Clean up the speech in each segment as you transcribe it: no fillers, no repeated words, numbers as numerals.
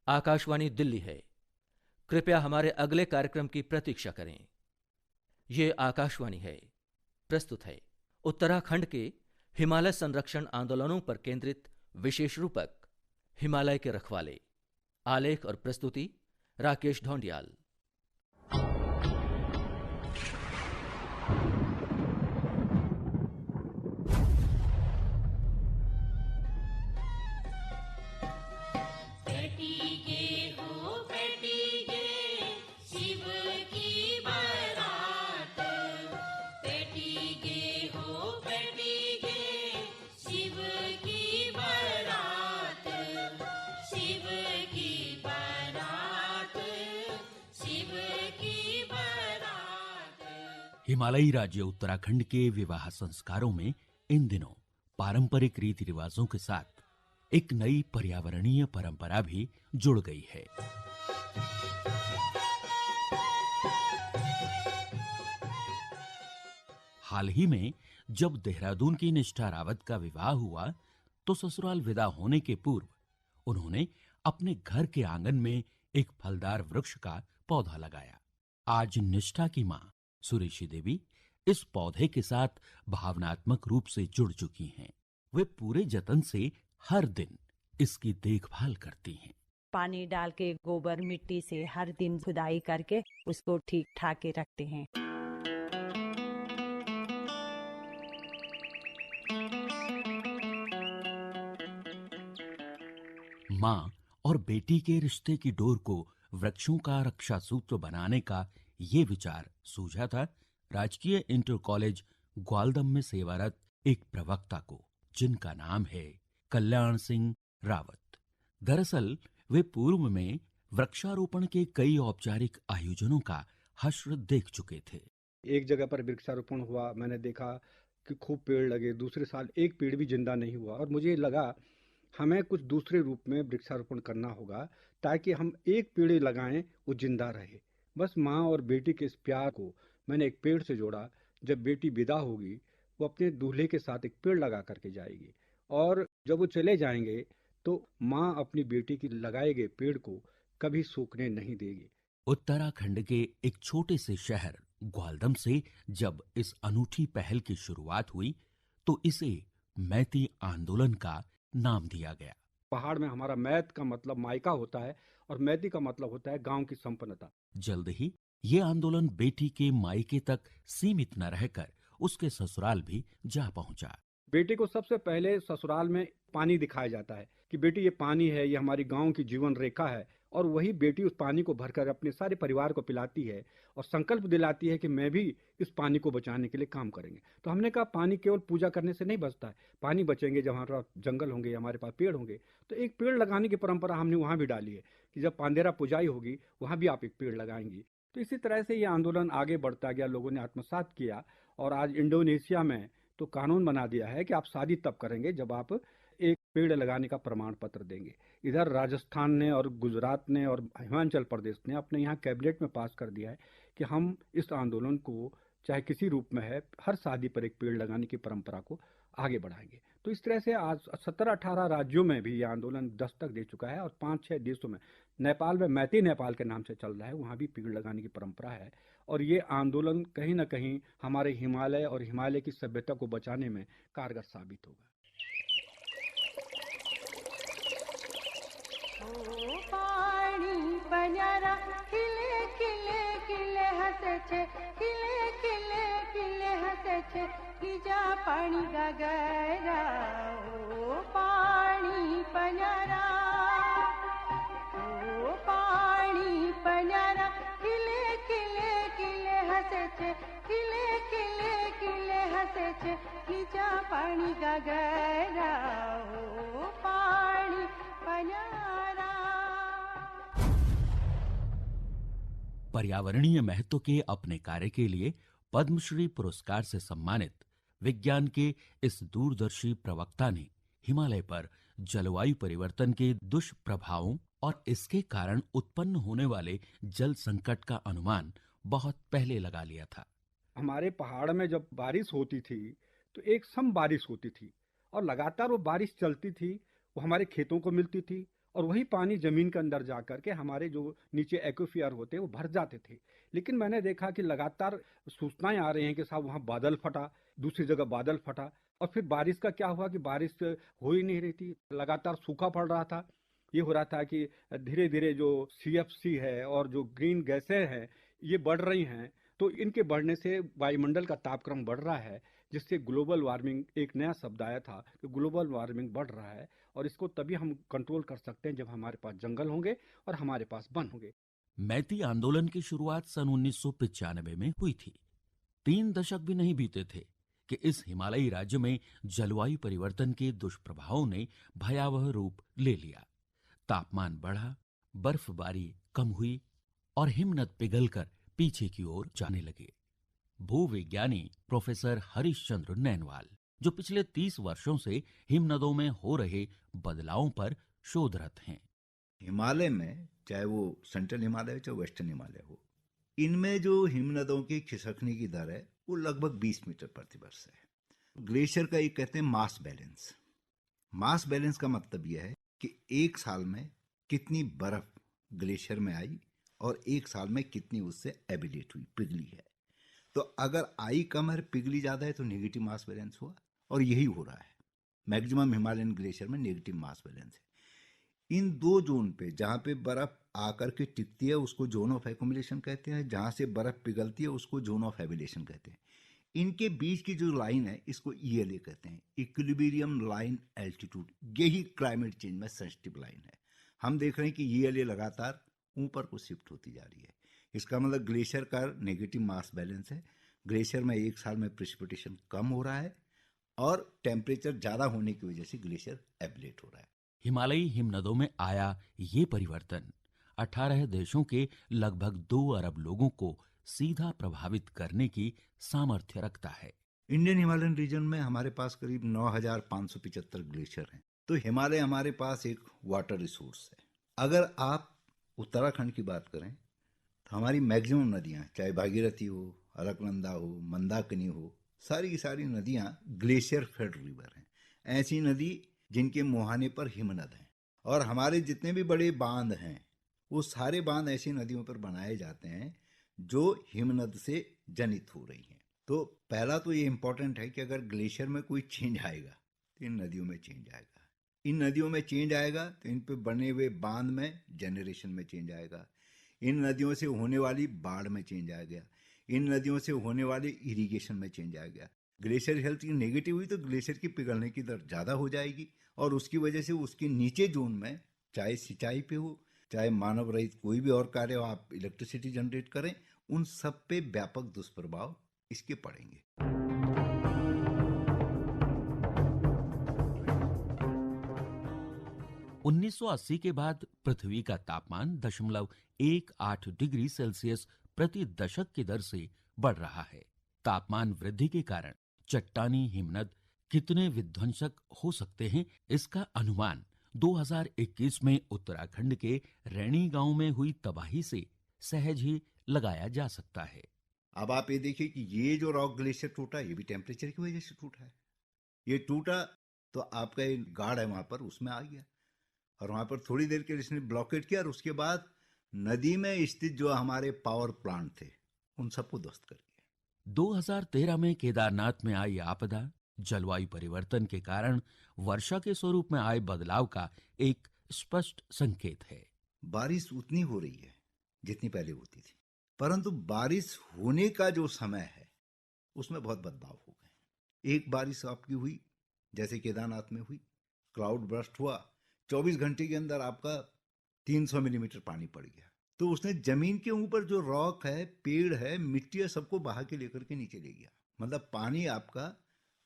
आकाशवाणी दिल्ली है। कृपया हमारे अगले कार्यक्रम की प्रतीक्षा करें। ये आकाशवाणी है। प्रस्तुत है उत्तराखंड के हिमालय संरक्षण आंदोलनों पर केंद्रित विशेष रूपक हिमालय के रखवाले। आलेख और प्रस्तुति राकेश ढोंडियाल। हिमालयी राज्य उत्तराखंड के विवाह संस्कारों में इन दिनों पारंपरिक रीति रिवाजों के साथ एक नई पर्यावरणीय परंपरा भी जुड़ गई है। हाल ही में जब देहरादून की निष्ठा रावत का विवाह हुआ तो ससुराल विदा होने के पूर्व उन्होंने अपने घर के आंगन में एक फलदार वृक्ष का पौधा लगाया। आज निष्ठा की मां सुरेशी देवी इस पौधे के साथ भावनात्मक रूप से जुड़ चुकी हैं। वे पूरे जतन से हर दिन इसकी देखभाल करती हैं। पानी डाल के गोबर मिट्टी से हर दिन खुदाई करके उसको ठीक ठाक के रखते हैं। मां और बेटी के रिश्ते की डोर को वृक्षों का रक्षा सूत्र बनाने का ये विचार सूझा था राजकीय इंटर कॉलेज ग्वालदम में सेवारत एक प्रवक्ता को, जिनका नाम है कल्याण सिंह रावत। दरअसल वे पूर्व में वृक्षारोपण के कई औपचारिक आयोजनों का हश्र देख चुके थे। एक जगह पर वृक्षारोपण हुआ, मैंने देखा कि खूब पेड़ लगे। दूसरे साल एक पेड़ भी जिंदा नहीं हुआ और मुझे लगा हमें कुछ दूसरे रूप में वृक्षारोपण करना होगा ताकि हम एक पेड़ लगाएं वो जिंदा रहे। बस माँ और बेटी के इस प्यार को मैंने एक पेड़ से जोड़ा। जब बेटी विदा होगी वो अपने दूल्हे के साथ एक पेड़ लगा करके जाएगी और जब वो चले जाएंगे तो माँ अपनी बेटी की लगाए गए पेड़ को कभी सूखने नहीं देगी। उत्तराखंड के एक छोटे से शहर ग्वालदम से जब इस अनूठी पहल की शुरुआत हुई तो इसे मैती आंदोलन का नाम दिया गया। पहाड़ में हमारा मैत का मतलब मायका होता है और मैती का मतलब होता है गांव की संपन्नता। जल्द ही ये आंदोलन बेटी के मायके तक सीमित न रहकर उसके ससुराल भी जा पहुंचा। बेटे को सबसे पहले ससुराल में पानी दिखाया जाता है कि बेटी ये पानी है, ये हमारी गांव की जीवन रेखा है और वही बेटी उस पानी को भरकर अपने सारे परिवार को पिलाती है और संकल्प दिलाती है कि मैं भी इस पानी को बचाने के लिए काम करेंगे। तो हमने कहा पानी केवल पूजा करने से नहीं बचता है, पानी बचेंगे जब हमारे पास जंगल होंगे, हमारे पास पेड़ होंगे। तो एक पेड़ लगाने की परंपरा हमने वहाँ भी डाली है कि जब पांदेरा पुजाई होगी वहाँ भी आप एक पेड़ लगाएंगी। तो इसी तरह से ये आंदोलन आगे बढ़ता गया, लोगों ने आत्मसात किया और आज इंडोनेशिया में तो कानून बना दिया है कि आप शादी तब करेंगे जब आप एक पेड़ लगाने का प्रमाण पत्र देंगे। इधर राजस्थान ने और गुजरात ने और हिमाचल प्रदेश ने अपने यहाँ कैबिनेट में पास कर दिया है कि हम इस आंदोलन को चाहे किसी रूप में है, हर शादी पर एक पेड़ लगाने की परंपरा को आगे बढ़ाएंगे। तो इस तरह से आज 17-18 राज्यों में भी ये आंदोलन दस्तक दे चुका है और 5-6 देशों में, नेपाल में मैती नेपाल के नाम से चल रहा है, वहाँ भी पेड़ लगाने की परंपरा है। और ये आंदोलन कहीं ना कहीं हमारे हिमालय और हिमालय की सभ्यता को बचाने में कारगर साबित होगा। ओ पानी बन्यारा खिले खिले खिले हंसे छे, खिले खिले खिले हंसे छे, कीजा पानी गगरा। ओ पानी बन्यारा, ओ पानी बन्यारा खिले खिले खिले हंसे छे, खिले खिले खिले हंसे छे, कीजा पानी गगरा। ओ पानी बन्यारा। पर्यावरणीय महत्व के अपने कार्य के लिए पद्मश्री पुरस्कार से सम्मानित विज्ञान के इस दूरदर्शी प्रवक्ता ने हिमालय पर जलवायु परिवर्तन के दुष्प्रभावों और इसके कारण उत्पन्न होने वाले जल संकट का अनुमान बहुत पहले लगा लिया था। हमारे पहाड़ में जब बारिश होती थी तो एक सम बारिश होती थी और लगातार वो बारिश चलती थी, वो हमारे खेतों को मिलती थी और वही पानी जमीन के अंदर जा करके हमारे जो नीचे एक्विफियर होते हैं वो भर जाते थे। लेकिन मैंने देखा कि लगातार सूचनाएं आ रही हैं कि साहब वहाँ बादल फटा, दूसरी जगह बादल फटा, और फिर बारिश का क्या हुआ कि बारिश हो ही नहीं रही थी, लगातार सूखा पड़ रहा था। ये हो रहा था कि धीरे धीरे जो CFC है और जो ग्रीन गैसें हैं ये बढ़ रही हैं, तो इनके बढ़ने से वायुमंडल का तापक्रम बढ़ रहा है, जिससे ग्लोबल वार्मिंग, एक नया शब्द आया था कि ग्लोबल वार्मिंग बढ़ रहा है। और इसको तभी हम कंट्रोल कर सकते हैं जब हमारे पास जंगल होंगे और हमारे पास वन होंगे। मैती आंदोलन की शुरुआत सन 1995 में हुई थी। 3 दशक भी नहीं बीते थे कि इस हिमालयी राज्य में जलवायु परिवर्तन के दुष्प्रभावों ने भयावह रूप ले लिया। तापमान बढ़ा, बर्फबारी कम हुई और हिमनद पिघलकर पीछे की ओर जाने लगे। भूविज्ञानी प्रोफेसर हरिश्चंद्र नैनवाल, जो पिछले 30 वर्षों से हिमनदों में हो रहे बदलावों पर शोधरत हैं। हिमालय में, चाहे वो सेंट्रल हिमालय हो चाहे वेस्टर्न हिमालय हो, इनमें जो हिमनदों की खिसकने की दर है वो लगभग 20 मीटर प्रति वर्ष है। ग्लेशियर का एक कहते हैं मास बैलेंस। मास बैलेंस का मतलब यह है कि एक साल में कितनी बर्फ ग्लेशियर में आई और एक साल में कितनी उससे एबिलेट हुई, पिघली है। तो अगर आई कम है, पिघली ज्यादा है, तो नेगेटिव मास बैलेंस हुआ, और यही हो रहा है। मैक्सिमम हिमालयन ग्लेशियर में नेगेटिव मास बैलेंस है। इन दो जोन पे, जहाँ पे बर्फ आकर के टिकती है उसको जोन ऑफ एक्यूमुलेशन कहते हैं, जहाँ से बर्फ पिघलती है उसको जोन ऑफ एबिलेशन कहते हैं। इनके बीच की जो लाइन है इसको ELA कहते हैं, इक्विलिब्रियम लाइन एल्टीट्यूड। यही क्लाइमेट चेंज में सेंसिटिव लाइन है। हम देख रहे हैं कि ELA लगातार ऊपर को शिफ्ट होती जा रही है। इसका मतलब ग्लेशियर का नेगेटिव मास बैलेंस है। ग्लेशियर में एक साल में प्रेसिपिटेशन कम हो रहा है और टेम्परेचर ज़्यादा होने की वजह से ग्लेशियर एब्लेट हो रहा है। हिमालयी हिमनदों में आया ये परिवर्तन 18 देशों के लगभग 2 अरब लोगों को सीधा प्रभावित करने की सामर्थ्य रखता है। इंडियन हिमालयन रीजन में हमारे पास करीब 9,575 ग्लेशियर हैं। तो हिमालय हमारे पास एक वाटर रिसोर्स है। अगर आप उत्तराखंड की बात करें तो हमारी मैक्सिमम नदियाँ, चाहे भागीरथी हो, अलकनंदा हो, मंदाकिनी हो, सारी की सारी नदियाँ ग्लेशियर फेड रिवर हैं। ऐसी नदी जिनके मुहाने पर हिमनद हैं। और हमारे जितने भी बड़े बांध हैं वो सारे बांध ऐसी नदियों पर बनाए जाते हैं जो हिमनद से जनित हो रही हैं। तो पहला तो ये इम्पोर्टेंट है कि अगर ग्लेशियर में कोई चेंज आएगा तो इन नदियों में चेंज आएगा। इन नदियों में चेंज आएगा तो इन पे बने हुए बांध में जनरेशन में चेंज आएगा। इन नदियों से होने वाली बाढ़ में चेंज आ गया। इन नदियों से होने वाले इरिगेशन में चेंज आ गया। ग्लेशियर हेल्थ की नेगेटिव हुई तो ग्लेशियर की पिघलने की दर ज़्यादा हो जाएगी और उसकी वजह से उसके नीचे जोन में, चाहे सिंचाई पे हो, चाहे मानव रहित कोई भी और कार्य हो, आप इलेक्ट्रिसिटी जनरेट करें, उन सब पे व्यापक दुष्प्रभाव इसके पड़ेंगे। 1980 के बाद पृथ्वी का तापमान 0.18 डिग्री सेल्सियस प्रति दशक की दर से बढ़ रहा है। तापमान वृद्धि के कारण चट्टानी हिमनद कितने विध्वंसक हो सकते हैं, इसका अनुमान 2021 में उत्तराखंड के रैणी गांव में हुई तबाही से सहज ही लगाया जा सकता है। अब आप ये देखिए कि ये जो रॉक ग्लेशियर टूटा, ये भी टेम्परेचर की वजह से टूटा है। ये टूटा तो आपका एक गाढ़ है वहां पर, उसमें आ गया और वहां पर थोड़ी देर के लिए इसने ब्लॉकेट किया और उसके बाद नदी में स्थित जो हमारे पावर प्लांट थे उन सबको ध्वस्त कर दिया। 2013 में केदारनाथ में आई आपदा जलवायु परिवर्तन के कारण वर्षा के स्वरूप में आए बदलाव का एक स्पष्ट संकेत है। बारिश उतनी हो रही है जितनी पहले होती थी, परंतु बारिश होने का जो समय है उसमें बहुत बदलाव हो गए। एक बारिश आपकी हुई जैसे केदारनाथ में हुई, क्लाउड बर्स्ट हुआ, 24 घंटे के अंदर आपका 300 मिलीमीटर पानी पड़ गया। तो उसने जमीन के ऊपर जो रॉक है, पेड़ है, मिट्टी है, सबको बहा के लेकर के नीचे ले गया। मतलब पानी आपका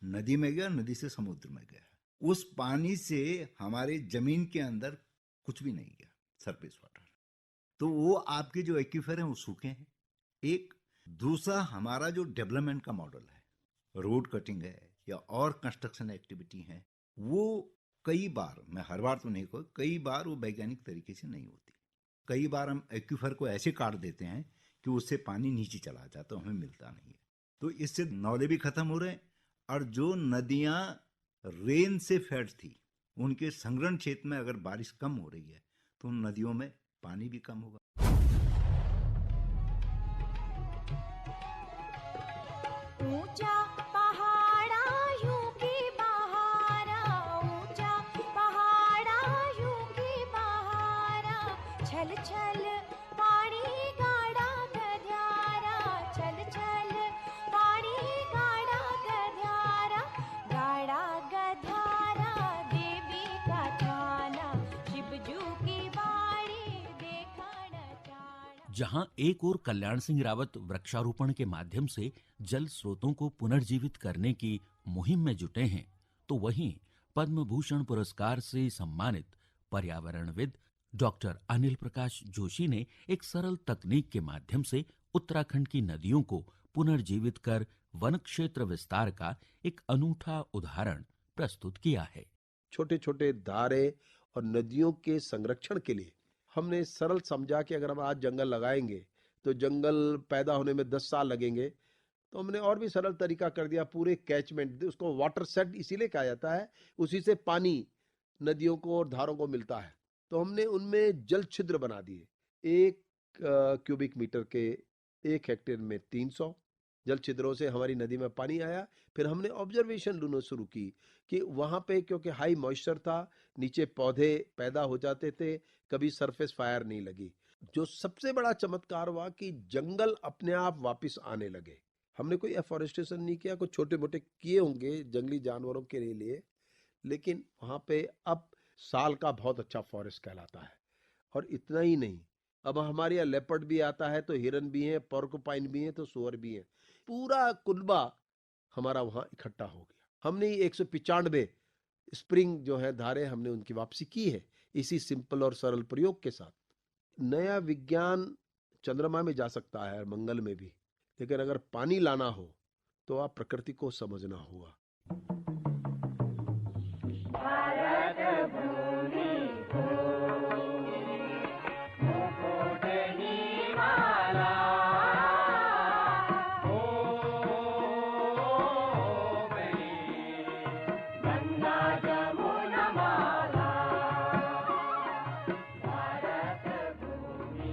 नदी में गया, नदी से समुद्र में गया। उस पानी से हमारे जमीन के अंदर कुछ भी नहीं गया, सरफेस वाटर। तो वो आपके जो एक्वीफर हैं वो सूखे हैं। एक दूसरा, हमारा जो डेवलपमेंट का मॉडल है, रोड कटिंग है या और कंस्ट्रक्शन एक्टिविटी है, वो कई बार, मैं हर बार तो नहीं कहूँ, कई बार वो वैज्ञानिक तरीके से नहीं होती। कई बार हम एक्वीफर को ऐसे काट देते हैं कि उससे पानी नीचे चला जाता है, हमें मिलता नहीं है। तो इससे नौले भी खत्म हो रहे हैं और जो नदियां रेन से फेड थी, उनके संग्रहण क्षेत्र में अगर बारिश कम हो रही है तो उन नदियों में पानी भी कम होगा। ऊंचा पहाड़ा यूं की बहारा, ऊंचा पहाड़ा यूं की बहारा, छल छल पानी गाड़ा गधारा, छल छल पानी गाड़ा गधारा, गाड़ा गधारा देवी का थाना, शिवजू की बाड़ी देखा नचाड़ा। जहां एक ओर कल्याण सिंह रावत वृक्षारोपण के माध्यम से जल स्रोतों को पुनर्जीवित करने की मुहिम में जुटे हैं, तो वहीं पद्म भूषण पुरस्कार से सम्मानित पर्यावरणविद डॉक्टर अनिल प्रकाश जोशी ने एक सरल तकनीक के माध्यम से उत्तराखंड की नदियों को पुनर्जीवित कर वन क्षेत्र विस्तार का एक अनूठा उदाहरण प्रस्तुत किया है। छोटे छोटे धारे और नदियों के संरक्षण के लिए हमने सरल समझा कि अगर हम आज जंगल लगाएंगे तो जंगल पैदा होने में 10 साल लगेंगे, तो हमने और भी सरल तरीका कर दिया। पूरे कैचमेंट, उसको वाटर सेट इसीलिए कहा जाता है, उसी से पानी नदियों को और धारों को मिलता है। तो हमने उनमें जल छिद्र बना दिए। 1 क्यूबिक मीटर के 1 हेक्टेयर में 300 जल छिद्रों से हमारी नदी में पानी आया। फिर हमने ऑब्जर्वेशन लेना शुरू की कि वहाँ पे क्योंकि हाई मॉइस्चर था, नीचे पौधे पैदा हो जाते थे, कभी सरफेस फायर नहीं लगी। जो सबसे बड़ा चमत्कार हुआ कि जंगल अपने आप वापस आने लगे। हमने कोई एफॉरेस्टेशन नहीं किया, कुछ छोटे मोटे किए होंगे जंगली जानवरों के लिए, लेकिन वहाँ पे अब साल का बहुत अच्छा फॉरेस्ट कहलाता है। और इतना ही नहीं, अब हमारे यहाँ लेपर्ड भी आता है, तो हिरन भी हैं, पोर्कुपाइन भी हैं, तो सुअर भी हैं। पूरा कुनबा हमारा वहाँ इकट्ठा हो गया। हमने 195 स्प्रिंग जो है धारे, हमने उनकी वापसी की है इसी सिंपल और सरल प्रयोग के साथ। नया विज्ञान चंद्रमा में जा सकता है, मंगल में भी, लेकिन अगर पानी लाना हो तो आप प्रकृति को समझना होगा। भारत भूमि को मुकुट निवाला, हो गई गंगा जमुना माला, भारत भूमि।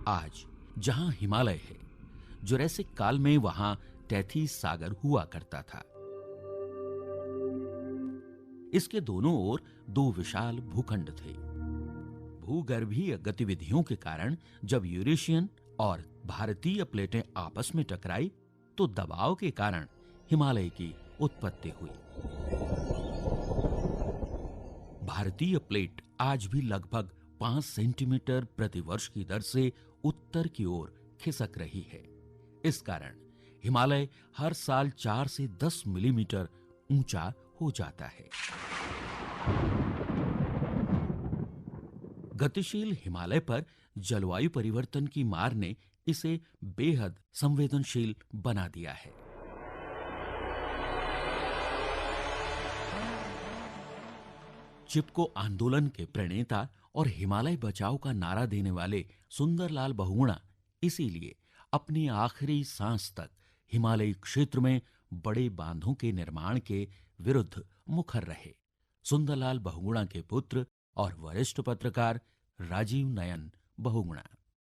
आज जहां हिमालय है, जुरैसिक काल में वहां टैथीस सागर हुआ करता था। इसके दोनों ओर 2 विशाल भूखंड थे। भूगर्भीय गतिविधियों के कारण जब यूरेशियन और भारतीय प्लेटें आपस में टकराई तो दबाव के कारण हिमालय की उत्पत्ति हुई। भारतीय प्लेट आज भी लगभग 5 सेंटीमीटर प्रति वर्ष की दर से उत्तर की ओर खिसक रही है। इस कारण हिमालय हर साल 4 से 10 मिलीमीटर ऊंचा हो जाता है। गतिशील हिमालय पर जलवायु परिवर्तन की मार ने इसे बेहद संवेदनशील बना दिया है। चिपको आंदोलन के प्रणेता और हिमालय बचाओ का नारा देने वाले सुंदरलाल बहुगुणा इसीलिए अपनी आखिरी सांस तक हिमालयी क्षेत्र में बड़े बांधों के निर्माण के विरुद्ध मुखर रहे। सुंदरलाल बहुगुणा के पुत्र और वरिष्ठ पत्रकार राजीव नयन बहुगुणा।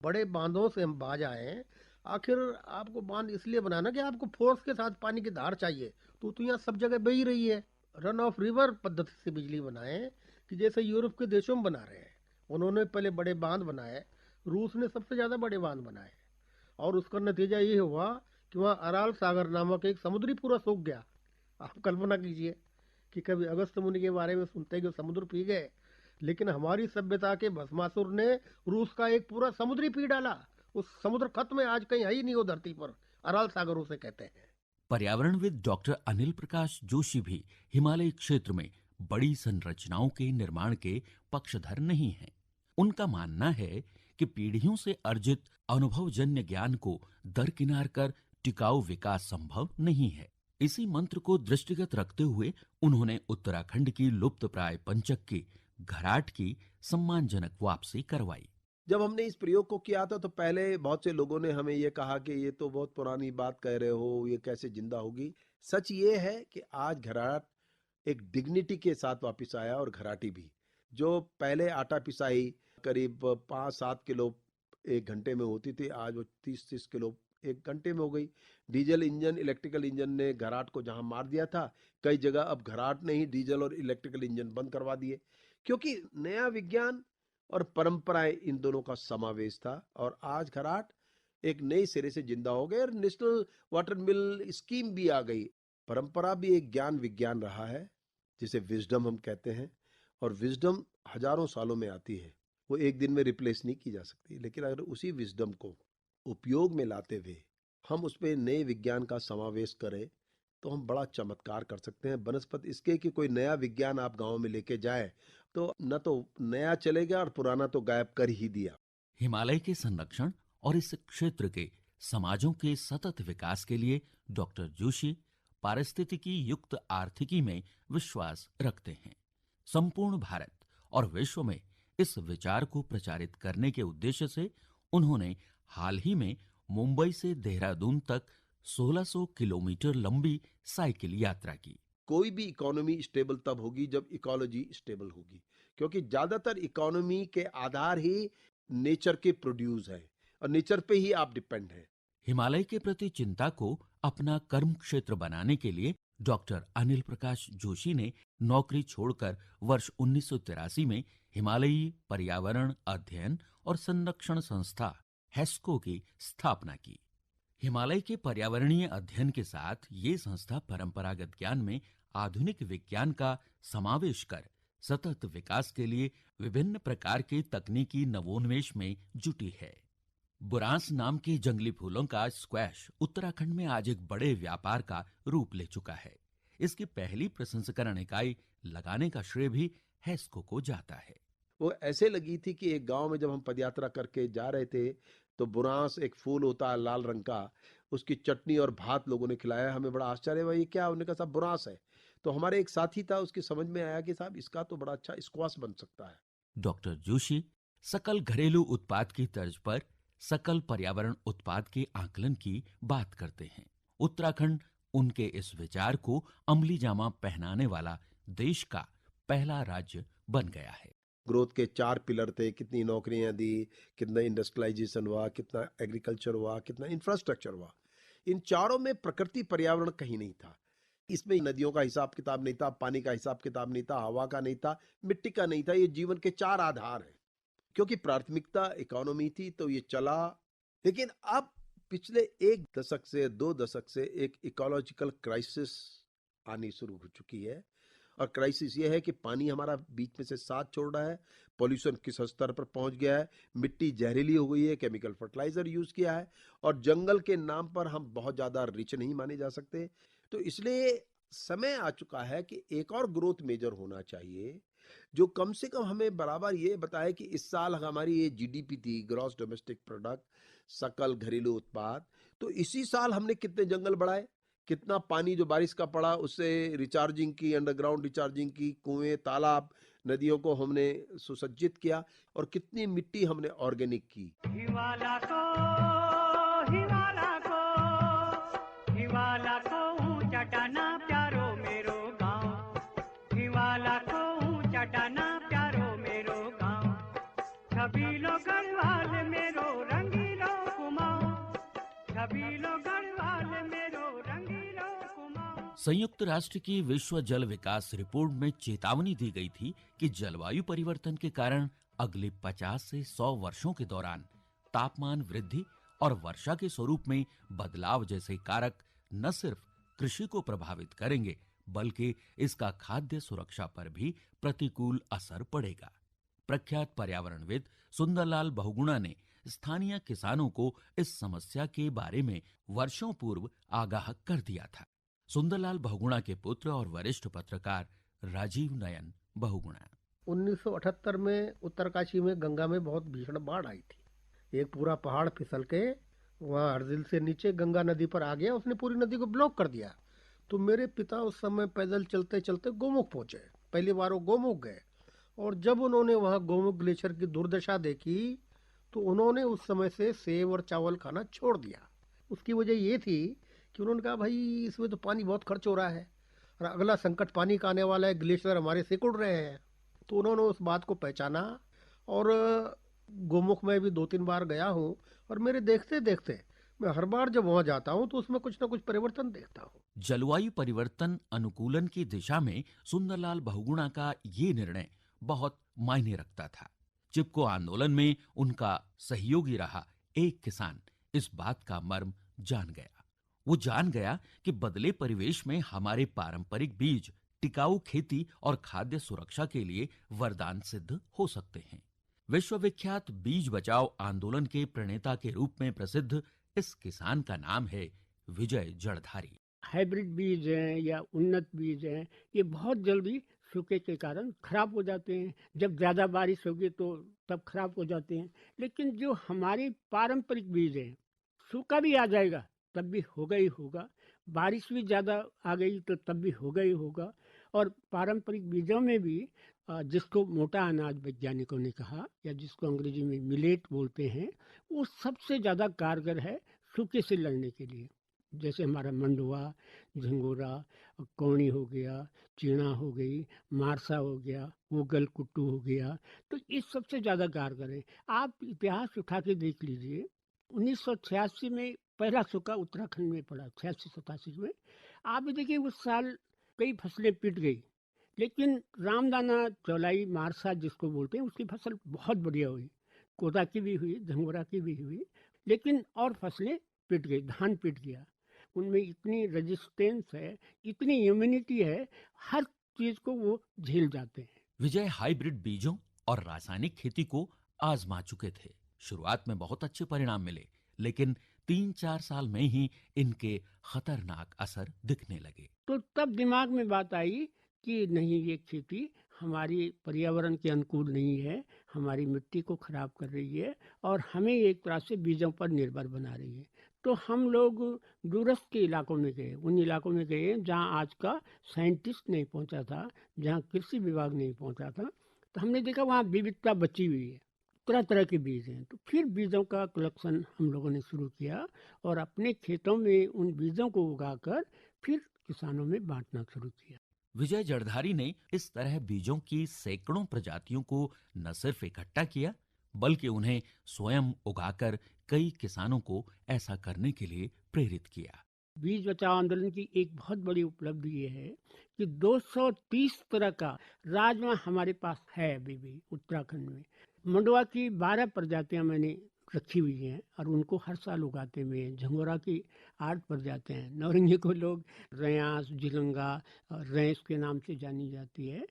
बड़े बांधों से हम बाज आए हैं। आखिर आपको बांध इसलिए बनाना कि आपको फोर्स के साथ पानी की धार चाहिए, तो यहाँ सब जगह बह ही रही है। रन ऑफ रिवर पद्धति से बिजली बनाए कि जैसे यूरोप के देशों में बना रहे हैं। उन्होंने पहले बड़े बांध बनाए, रूस ने सबसे ज्यादा बड़े बांध बनाए, और उसका नतीजा ये हुआ कि वहाँ अराल सागर नामक एक समुद्री पूरा सूख गया। आप कल्पना कीजिए कि कभी अगस्त मुनि के बारे में सुनते कि समुद्र पी गए, लेकिन हमारी सभ्यता के भस्मासुर ने रूस का एक पूरा समुद्री पी डाला। उस समुद्र खत्म है, आज कहीं है ही नहीं वो धरती पर। अराल सागर उसे कहते हैं। पर्यावरणविद डॉक्टर अनिल प्रकाश जोशी भी हिमालय क्षेत्र में बड़ी संरचनाओं के निर्माण के पक्षधर नहीं हैं। उनका मानना है कि पीढ़ियों से अर्जित अनुभवजन्य ज्ञान को दरकिनार कर टिकाऊ विकास संभव नहीं है। इसी मंत्र को दृष्टिगत रखते हुए उन्होंने उत्तराखंड की लुप्तप्राय पंचक की घराट की सम्मानजनक वापसी करवाई। जब हमने इस प्रयोग को किया था तो पहले बहुत से लोगों ने हमें ये कहा कि ये तो बहुत पुरानी बात कह रहे हो, ये कैसे जिंदा होगी। सच ये है कि आज घराट एक डिग्निटी के साथ वापस आया, और घराटी भी, जो पहले आटा पिसाई करीब 5-7 किलो एक घंटे में होती थी, आज वो 30-30 किलो एक घंटे में हो गई। डीजल इंजन, इलेक्ट्रिकल इंजन ने घराट को जहां मार दिया था, कई जगह अब घराट ने ही डीजल और इलेक्ट्रिकल इंजन बंद करवा दिए, क्योंकि नया विज्ञान और परंपराएं इन दोनों का समावेश था। और आज घराट एक नई सिरे से जिंदा हो गए और नेशनल वाटर मिल स्कीम भी आ गई। परंपरा भी एक ज्ञान विज्ञान रहा है, जिसे विजडम हम कहते हैं, और विजडम हजारों सालों में आती है, वो एक दिन में रिप्लेस नहीं की जा सकती। लेकिन अगर उसी विजडम को उपयोग में लाते हुए हम उसमें नए विज्ञान का समावेश करें, तो हम बड़ा चमत्कार कर सकते हैं। बनस्पत इसके कि कोई नया विज्ञान आप गांव में लेके जाए तो न तो नया चलेगा और पुराना तो गायब कर ही दिया। हिमालय के संरक्षण और इस क्षेत्र के समाजों के सतत विकास के लिए डॉक्टर जोशी पारिस्थितिकी युक्त आर्थिकी में विश्वास रखते हैं। संपूर्ण भारत और विश्व में इस विचार को प्रचारित करने के उद्देश्य से उन्होंने हाल ही में मुंबई से देहरादून तक 1600 किलोमीटर लंबी साइकिल यात्रा की। कोई भी इकोनॉमी स्टेबल तब होगी जब इकोलॉजी स्टेबल होगी, क्योंकि ज्यादातर इकोनॉमी के आधार ही नेचर के प्रोड्यूस है और नेचर पे ही आप डिपेंड है। हिमालय के प्रति चिंता को अपना कर्म क्षेत्र बनाने के लिए डॉक्टर अनिल प्रकाश जोशी ने नौकरी छोड़कर वर्ष 1983 में हिमालयी पर्यावरण अध्ययन और संरक्षण संस्था हेस्को की स्थापना की। हिमालय के पर्यावरणीय अध्ययन के साथ ये संस्था परंपरागत ज्ञान में आधुनिक विज्ञान का समावेश कर सतत विकास के लिए विभिन्न प्रकार के तकनीकी नवोन्मेष में जुटी है। बुरांस नाम के जंगली फूलों का स्क्वैश उत्तराखंड में आज एक बड़े व्यापार का रूप ले चुका है। इसकी पहली प्रसंस्करण इकाई लगाने का श्रेय भी हेस्को को जाता है। वो ऐसे लगी थी कि एक गांव में जब हम पदयात्रा करके जा रहे थे तो बुरांस एक फूल होता है लाल रंग का, उसकी चटनी और भात लोगों ने खिलाया। हमें बड़ा आश्चर्य हुआ, ये क्या? उन्होंने कहा साहब बुरांस है। तो हमारे एक साथी था, उसकी समझ में आया कि साहब इसका तो बड़ा अच्छा स्क्वाश बन सकता है। डॉक्टर जोशी सकल घरेलू उत्पाद की तर्ज पर सकल पर्यावरण उत्पाद के आकलन की बात करते हैं। उत्तराखंड उनके इस विचार को अमली जामा पहनाने वाला देश का पहला राज्य बन गया है। ग्रोथ के 4 पिलर थे, कितनी नौकरियां दी, कितना इंडस्ट्रियलाइजेशन हुआ, कितना एग्रीकल्चर हुआ, कितना इंफ्रास्ट्रक्चर हुआ। इन चारों में प्रकृति पर्यावरण कहीं नहीं था। इसमें नदियों का हिसाब किताब नहीं था, पानी का हिसाब किताब नहीं था, हवा का नहीं था, मिट्टी का नहीं था। ये जीवन के 4 आधार हैं। क्योंकि प्राथमिकता इकोनॉमी थी तो ये चला। लेकिन अब पिछले 1 दशक से 2 दशक से एक इकोलॉजिकल क्राइसिस आनी शुरू हो चुकी है। और क्राइसिस ये है कि पानी हमारा बीच में से साथ छोड़ रहा है, पॉल्यूशन किस स्तर पर पहुंच गया है, मिट्टी जहरीली हो गई है, केमिकल फर्टिलाइजर यूज किया है, और जंगल के नाम पर हम बहुत ज्यादा रिच नहीं माने जा सकते। तो इसलिए समय आ चुका है कि एक और ग्रोथ मेजर होना चाहिए, जो कम से कम हमें बराबर ये बताए कि इस साल हमारी ये जीडीपी थी, ग्रॉस डोमेस्टिक प्रोडक्ट, सकल घरेलू उत्पाद, तो इसी साल हमने कितने जंगल बढ़ाए, कितना पानी जो बारिश का पड़ा उससे रिचार्जिंग की, अंडरग्राउंड रिचार्जिंग की, कुएं, तालाब, नदियों को हमने सुसज्जित किया, और कितनी मिट्टी हमने ऑर्गेनिक की। हिमालय को चटाना प्यारो मेरो गाँव, हिमालय को चटाना प्यारो मेरो गाँव, छबीलो गढ़वाल मेरो रंगीलो कुमाऊं, छबीलो गढ़वाल मेरो रंगीलो कुमाऊं। संयुक्त राष्ट्र की विश्व जल विकास रिपोर्ट में चेतावनी दी गई थी कि जलवायु परिवर्तन के कारण अगले 50 से 100 वर्षों के दौरान तापमान वृद्धि और वर्षा के स्वरूप में बदलाव जैसे कारक न सिर्फ कृषि को प्रभावित करेंगे, बल्कि इसका खाद्य सुरक्षा पर भी प्रतिकूल असर पड़ेगा। प्रख्यात पर्यावरणविद सुंदरलाल बहुगुणा ने स्थानीय किसानों को इस समस्या के बारे में वर्षों पूर्व आगाह कर दिया था। सुंदरलाल बहुगुणा के पुत्र और वरिष्ठ पत्रकार राजीव नयन बहुगुणा। 1978 में उत्तरकाशी में गंगा में बहुत भीषण बाढ़ आई थी। एक पूरा पहाड़ फिसल के वहाँ हरदिल से नीचे गंगा नदी पर आ गया, उसने पूरी नदी को ब्लॉक कर दिया। तो मेरे पिता उस समय पैदल चलते चलते गोमुख पहुंचे। पहली बार वो गोमुख गए, और जब उन्होंने वहाँ गोमुख ग्लेशियर की दुर्दशा देखी तो उन्होंने उस समय से सेब और चावल खाना छोड़ दिया। उसकी वजह ये थी कि उन्होंने कहा भाई इसमें तो पानी बहुत खर्च हो रहा है और अगला संकट पानी का आने वाला है, ग्लेशियर हमारे सिकुड़ रहे हैं। तो उन्होंने उस बात को पहचाना और गोमुख में भी 2-3 बार गया हूँ और मेरे देखते देखते मैं हर बार जब वहां जाता हूँ तो उसमें कुछ ना कुछ परिवर्तन देखता हूँ। जलवायु परिवर्तन अनुकूलन की दिशा में सुंदरलाल बहुगुणा का ये निर्णय बहुत मायने रखता था। चिपको आंदोलन में उनका सहयोगी रहा एक किसान इस बात का मर्म जान गया। वो जान गया कि बदले परिवेश में हमारे पारंपरिक बीज टिकाऊ खेती और खाद्य सुरक्षा के लिए वरदान सिद्ध हो सकते हैं। विश्वविख्यात बीज बचाओ आंदोलन के प्रणेता के रूप में प्रसिद्ध इस किसान का नाम है विजय जड़धारी। हाइब्रिड बीज हैं या उन्नत बीज हैं, ये बहुत जल्दी सूखे के कारण खराब हो जाते हैं। जब ज़्यादा बारिश होगी तो तब खराब हो जाते हैं। लेकिन जो हमारे पारंपरिक बीज हैं, सूखा भी आ जाएगा तब भी होगा ही होगा, बारिश भी ज़्यादा आ गई तो तब भी होगा ही होगा। और पारंपरिक बीजों में भी जिसको मोटा अनाज वैज्ञानिकों ने कहा या जिसको अंग्रेजी में मिलेट बोलते हैं, वो सबसे ज़्यादा कारगर है सूखे से लड़ने के लिए। जैसे हमारा मंडुआ, झंगोरा, कौनी हो गया, चीना हो गई, मारसा हो गया, उगल कुट्टू हो गया, तो ये सबसे ज़्यादा कारगर है। आप इतिहास उठा के देख लीजिए, 1986 में पहला सूखा उत्तराखंड में पड़ा, 86-87 में। आप भी देखिए उस साल कई फसलें पिट गई, लेकिन रामदाना चौलाई मारसा जिसको बोलते हैं उसकी फसल बहुत बढ़िया हुई, कोदा की भी हुई, झंगोरा की भी हुई, लेकिन और फसलें पिट गई, धान पिट गया। उनमें इतनी रेजिस्टेंस है, इतनी इम्यूनिटी है, हर चीज को वो झेल जाते हैं। विजय हाइब्रिड बीजों और रासायनिक खेती को आजमा चुके थे। शुरुआत में बहुत अच्छे परिणाम मिले, लेकिन 3-4 साल में ही इनके खतरनाक असर दिखने लगे। तो तब दिमाग में बात आई कि नहीं, ये खेती हमारी पर्यावरण के अनुकूल नहीं है, हमारी मिट्टी को खराब कर रही है और हमें एक तरह से बीजों पर निर्भर बना रही है। तो हम लोग दूरस्थ के इलाकों में गए, उन इलाकों में गए जहाँ आज का साइंटिस्ट नहीं पहुँचा था, जहाँ कृषि विभाग नहीं पहुँचा था। तो हमने देखा वहाँ विविधता बची हुई है, तरह तरह के बीज हैं। तो फिर बीजों का कलेक्शन हम लोगों ने शुरू किया और अपने खेतों में उन बीजों को उगाकर फिर किसानों में बांटना शुरू किया। विजय जड़धारी ने इस तरह बीजों की सैकड़ों प्रजातियों को न सिर्फ इकट्ठा किया, बल्कि उन्हें स्वयं उगाकर कई किसानों को ऐसा करने के लिए प्रेरित किया। बीज बचाओ आंदोलन की एक बहुत बड़ी उपलब्धि ये है कि 230 तरह का राजमा हमारे पास है अभी भी उत्तराखंड में। मंडुआ की 12 प्रजातियां मैंने रखी हुई हैं और उनको हर साल उगाते हुए हैं। झंगोरा की 8 प्रजातियां हैं। नौरंगी को लोग रयास, झिलंगा, रैंस के नाम से जानी जाती है।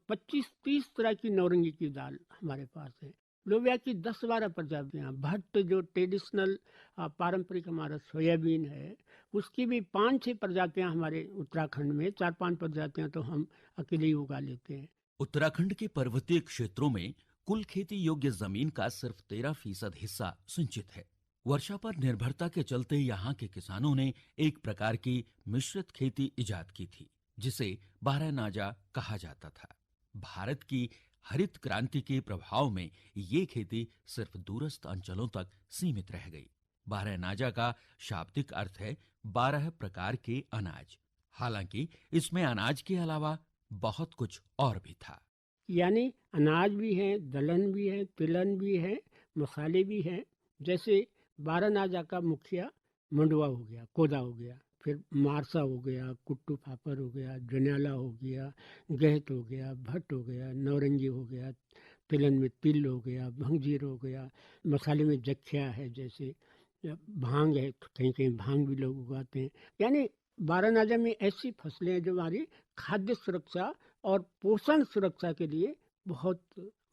25-30 तरह की नौरंगी की दाल हमारे पास है। लोबिया की 10-12 प्रजातियां। भट्ट जो ट्रेडिशनल पारंपरिक हमारा सोयाबीन है, उसकी भी 5-6 प्रजातियां हमारे उत्तराखंड में, 4-5 प्रजातियां तो हम अकेले ही उगा लेते हैं। उत्तराखंड के पर्वतीय क्षेत्रों में कुल खेती योग्य जमीन का सिर्फ 13% हिस्सा सिंचित है। वर्षा पर निर्भरता के चलते यहाँ के किसानों ने एक प्रकार की मिश्रित खेती इजाद की थी, जिसे बारहनाजा कहा जाता था। भारत की हरित क्रांति के प्रभाव में ये खेती सिर्फ दूरस्थ अंचलों तक सीमित रह गई। बारहनाजा का शाब्दिक अर्थ है 12 प्रकार के अनाज। हालांकि इसमें अनाज के अलावा बहुत कुछ और भी था। यानी अनाज भी है, दलहन भी है, तिलहन भी है, मसाले भी हैं। जैसे बारहनाजा का मुखिया मंडुआ हो गया, कोदा हो गया, फिर मारसा हो गया, कुट्टू फापर हो गया, जन्याला हो गया, गहत हो गया, भट्ट हो गया, नौरंगी हो गया, तिलहन में तिल हो गया, भंगजीर हो गया, मसाले में जख्या है, जैसे भांग है, कहीं कहीं भांग भी लोग उगाते हैं। यानी बारहनाजा में ऐसी फसलें हैं जो हमारी खाद्य सुरक्षा और पोषण सुरक्षा के लिए बहुत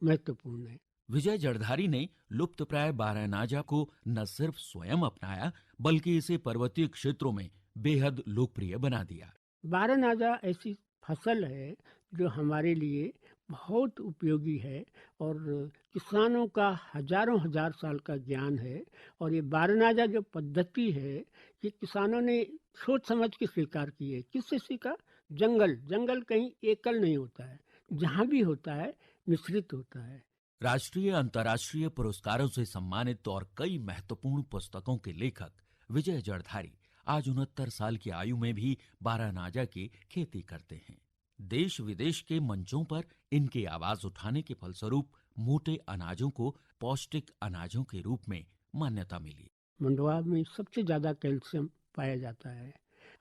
महत्वपूर्ण है। विजय जड़धारी ने लुप्तप्राय बारहनाजा को न सिर्फ स्वयं अपनाया, बल्कि इसे पर्वतीय क्षेत्रों में बेहद लोकप्रिय बना दिया। बारहनाजा ऐसी फसल है जो हमारे लिए बहुत उपयोगी है और किसानों का हजारों हजार साल का ज्ञान है। और ये बारहनाजा जो पद्धति है, ये किसानों ने सोच समझ के स्वीकार की है। किससे सीखा? जंगल कहीं एकल नहीं होता है, जहाँ भी होता है मिश्रित होता है। राष्ट्रीय अंतर्राष्ट्रीय पुरस्कारों से सम्मानित और कई महत्वपूर्ण पुस्तकों के लेखक विजय जड़धारी आज 69 साल की आयु में भी बारानाजा की खेती करते हैं। देश विदेश के मंचों पर इनकी आवाज उठाने के फलस्वरूप मोटे अनाजों को पौष्टिक अनाजों के रूप में मान्यता मिली। मंडुआ में सबसे ज्यादा कैल्शियम पाया जाता है।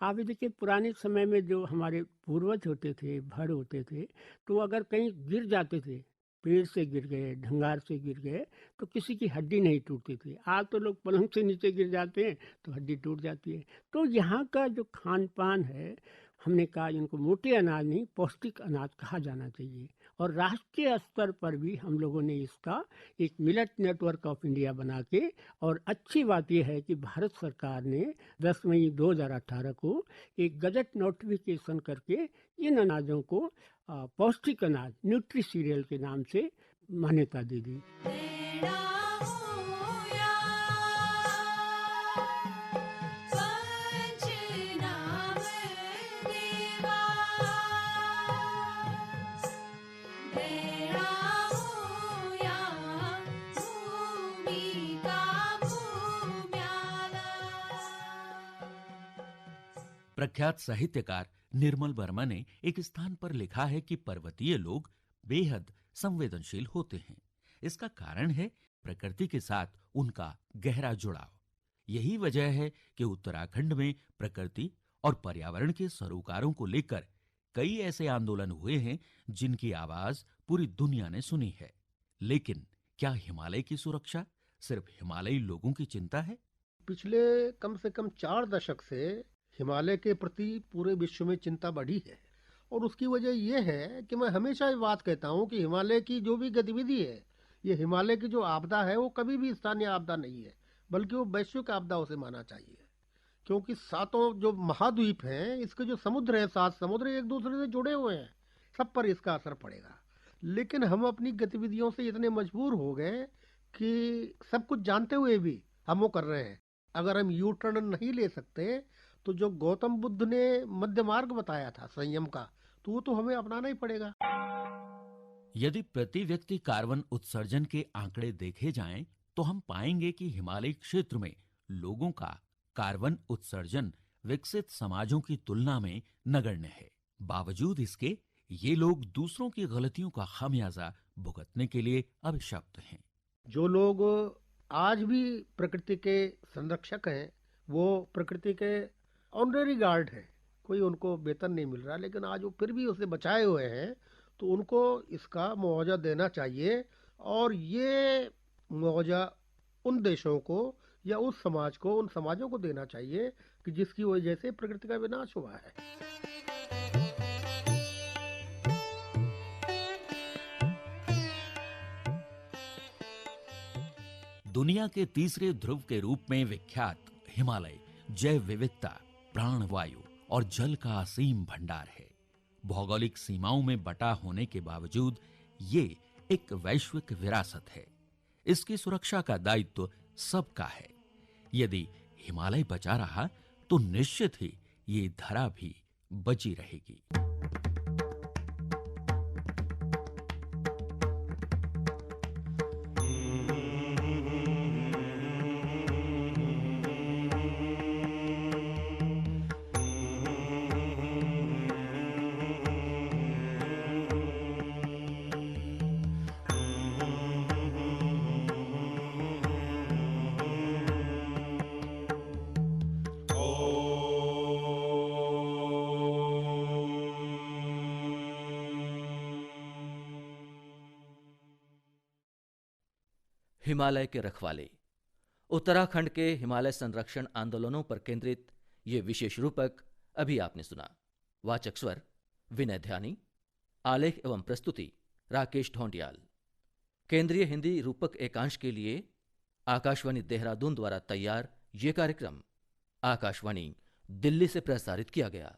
आप ये देखिए, पुराने समय में जो हमारे पूर्वज होते थे, भड़ होते थे, तो अगर कहीं गिर जाते थे, पेड़ से गिर गए, ढंगार से गिर गए, तो किसी की हड्डी नहीं टूटती थी। आज तो लोग पलंग से नीचे गिर जाते हैं तो हड्डी टूट जाती है। तो यहाँ का जो खान पान है, हमने कहा इनको मोटे अनाज नहीं, पौष्टिक अनाज कहा जाना चाहिए। और राष्ट्रीय स्तर पर भी हम लोगों ने इसका एक मिलेट नेटवर्क ऑफ इंडिया बना के, और अच्छी बात यह है कि भारत सरकार ने 10 मई 2018 को एक गजट नोटिफिकेशन करके इन अनाजों को पौष्टिक अनाज, न्यूट्री सीरियल के नाम से मान्यता दे दी। प्रख्यात साहित्यकार निर्मल वर्मा ने एक स्थान पर लिखा है कि पर्वतीय लोग बेहद संवेदनशील होते हैं। इसका कारण है प्रकृति के साथ उनका गहरा जुड़ाव। यही वजह है कि उत्तराखंड में प्रकृति और पर्यावरण के सरोकारों को लेकर कई ऐसे आंदोलन हुए हैं जिनकी आवाज पूरी दुनिया ने सुनी है। लेकिन क्या हिमालय की सुरक्षा सिर्फ हिमालयी लोगों की चिंता है? पिछले कम से कम 4 दशक से हिमालय के प्रति पूरे विश्व में चिंता बढ़ी है। और उसकी वजह यह है कि मैं हमेशा ये बात कहता हूँ कि हिमालय की जो भी गतिविधि है, ये हिमालय की जो आपदा है वो कभी भी स्थानीय आपदा नहीं है, बल्कि वो वैश्विक आपदा उसे माना चाहिए। क्योंकि 7 जो महाद्वीप हैं, इसके जो समुद्र हैं, 7 समुद्र एक दूसरे से जुड़े हुए हैं, सब पर इसका असर पड़ेगा। लेकिन हम अपनी गतिविधियों से इतने मजबूर हो गए कि सब कुछ जानते हुए भी हम वो कर रहे हैं। अगर हम यू टर्न नहीं ले सकते तो जो गौतम बुद्ध ने मध्य मार्ग बताया था संयम का, तो वो तो हमें अपनाना ही पड़ेगा। यदि प्रति व्यक्ति कार्बन उत्सर्जन के आंकड़े देखे जाएं, तो हम पाएंगे कि हिमालयी क्षेत्र में लोगों का कार्बन उत्सर्जन विकसित समाजों की तुलना में नगण्य है। बावजूद इसके ये लोग दूसरों की गलतियों का खामियाजा भुगतने के लिए अभिशप्त हैं। जो लोग आज भी प्रकृति के संरक्षक हैं, वो प्रकृति के ऑनरेरी गार्ड है, कोई उनको वेतन नहीं मिल रहा, लेकिन आज वो फिर भी उसे बचाए हुए हैं, तो उनको इसका मुआवजा देना चाहिए। और ये मुआवजा उन देशों को या उस समाज को, उन समाजों को देना चाहिए कि जिसकी वजह से प्रकृति का विनाश हुआ है। दुनिया के तीसरे ध्रुव के रूप में विख्यात हिमालय जैव विविधता, प्राणवायु और जल का असीम भंडार है। भौगोलिक सीमाओं में बटा होने के बावजूद ये एक वैश्विक विरासत है। इसकी सुरक्षा का दायित्व सबका है। यदि हिमालय बचा रहा तो निश्चित ही ये धरा भी बची रहेगी। हिमालय के रखवाले, उत्तराखंड के हिमालय संरक्षण आंदोलनों पर केंद्रित ये विशेष रूपक अभी आपने सुना। वाचक स्वर विनय ध्यानी, आलेख एवं प्रस्तुति राकेश ढोंडियाल। केंद्रीय हिंदी रूपक एकांश के लिए आकाशवाणी देहरादून द्वारा तैयार ये कार्यक्रम आकाशवाणी दिल्ली से प्रसारित किया गया।